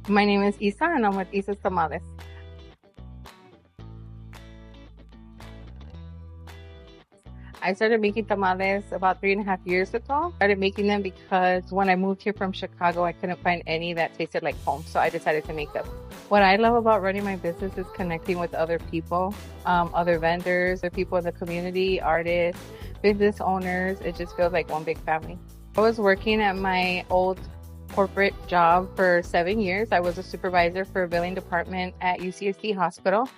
My name is Isa and I'm with Isa's Tamales. I started making tamales about 3.5 years ago. Started making them because when I moved here from Chicago, I couldn't find any that tasted like home. So I decided to make them. What I love about running my business is connecting with other people, other vendors, other people in the community, artists, business owners. It just feels like one big family. I was working at my old corporate job for 7 years. I was a supervisor for a billing department at UCSD Hospital,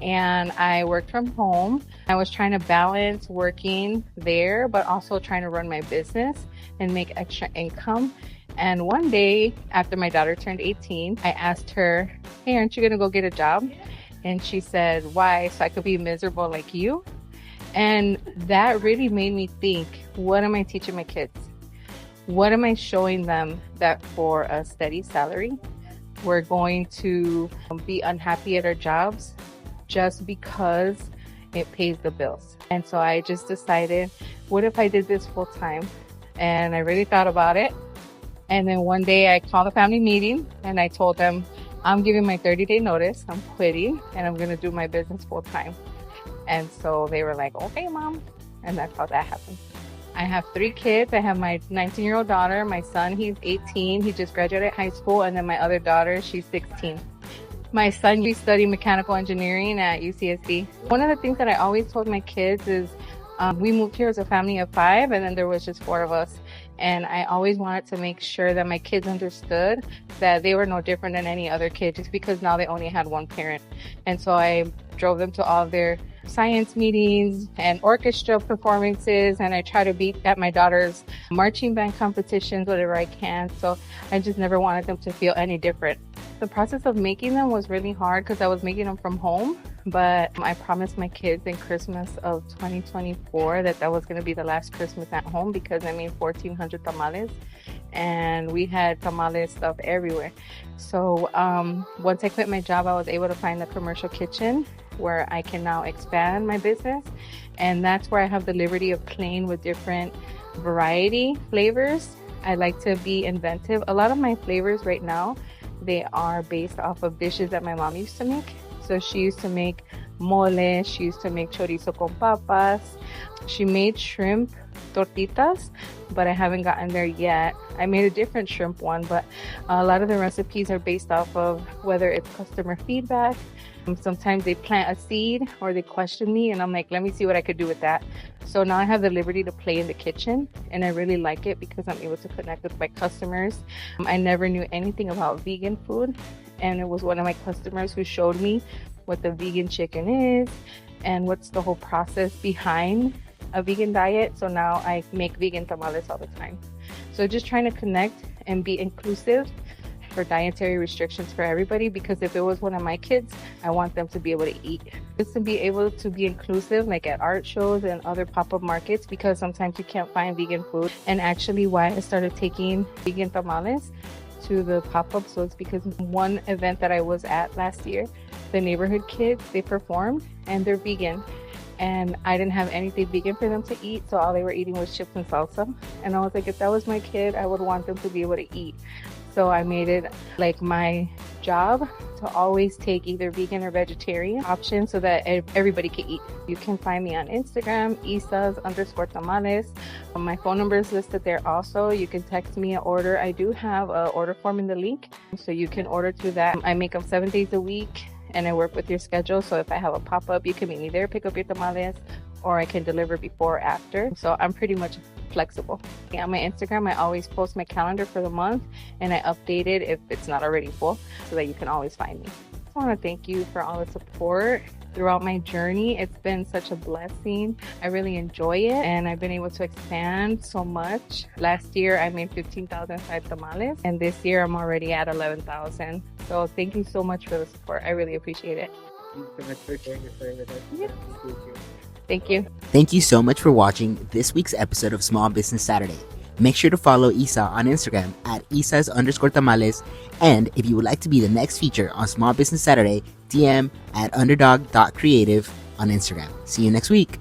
and I worked from home. I was trying to balance working there, but also trying to run my business and make extra income. And one day after my daughter turned 18, I asked her, "Hey, aren't you going to go get a job?" And she said, "Why? So I could be miserable like you?" And that really made me think, what am I teaching my kids? What am I showing them that for a steady salary, we're going to be unhappy at our jobs just because it pays the bills? And so I just decided, what if I did this full time? And I really thought about it. And then one day I called a family meeting and I told them, I'm giving my 30-day notice, I'm quitting, and I'm going to do my business full time. And so they were like, okay, Mom. And that's how that happened. I have 3 kids. I have my 19-year-old daughter, my son, he's 18. He just graduated high school. And then my other daughter, she's 16. My son, he studied mechanical engineering at UCSD. One of the things that I always told my kids is we moved here as a family of 5, and then there was just 4 of us. And I always wanted to make sure that my kids understood that they were no different than any other kid just because now they only had one parent. And so I drove them to all their science meetings and orchestra performances, and I try to be at my daughter's marching band competitions whenever I can. So I just never wanted them to feel any different. The process of making them was really hard because I was making them from home, but I promised my kids in Christmas of 2024 that was going to be the last Christmas at home because I made 1,400 tamales and we had tamales stuff everywhere. So once I quit my job, I was able to find a commercial kitchen where I can now expand my business, and that's where I have the liberty of playing with different variety flavors. I like to be inventive. A lot of my flavors right now, they are based off of dishes that my mom used to make. So she used to make mole, she used to make chorizo con papas, she made shrimp tortitas, but I haven't gotten there yet. I made a different shrimp one, but a lot of the recipes are based off of whether it's customer feedback. Sometimes they plant a seed or they question me and I'm like, let me see what I could do with that. So now I have the liberty to play in the kitchen, and I really like it because I'm able to connect with my customers. I never knew anything about vegan food, and it was one of my customers who showed me what the vegan chicken is and what's the whole process behind a vegan diet. So now I make vegan tamales all the time. So just trying to connect and be inclusive for dietary restrictions for everybody, because if it was one of my kids, I want them to be able to eat. Just to be able to be inclusive, like at art shows and other pop-up markets, because sometimes you can't find vegan food. And actually why I started taking vegan tamales to the pop-up, so it's because one event that I was at last year, the neighborhood kids, they performed and they're vegan. And I didn't have anything vegan for them to eat, so all they were eating was chips and salsa. And I was like, if that was my kid, I would want them to be able to eat. So I made it like my job to always take either vegan or vegetarian options so that everybody can eat. You can find me on Instagram, Isas_tamales. My phone number is listed there also. You can text me an order. I do have an order form in the link, so you can order through that. I make them 7 days a week, and I work with your schedule. So if I have a pop-up, you can meet me there, pick up your tamales, or I can deliver before or after. So I'm pretty much flexible. On my Instagram, I always post my calendar for the month, and I update it if it's not already full so that you can always find me. I want to thank you for all the support throughout my journey. It's been such a blessing. I really enjoy it, and I've been able to expand so much. Last year, I made 15,005 tamales, and this year I'm already at 11,000. So thank you so much for the support. I really appreciate it. Thank you so much for sharing your story with us. Yeah. Thank you. Thank you. Thank you so much for watching this week's episode of Small Business Saturday. Make sure to follow Isa on Instagram at Isas_tamales. And if you would like to be the next feature on Small Business Saturday, DM at underdog.creative on Instagram. See you next week.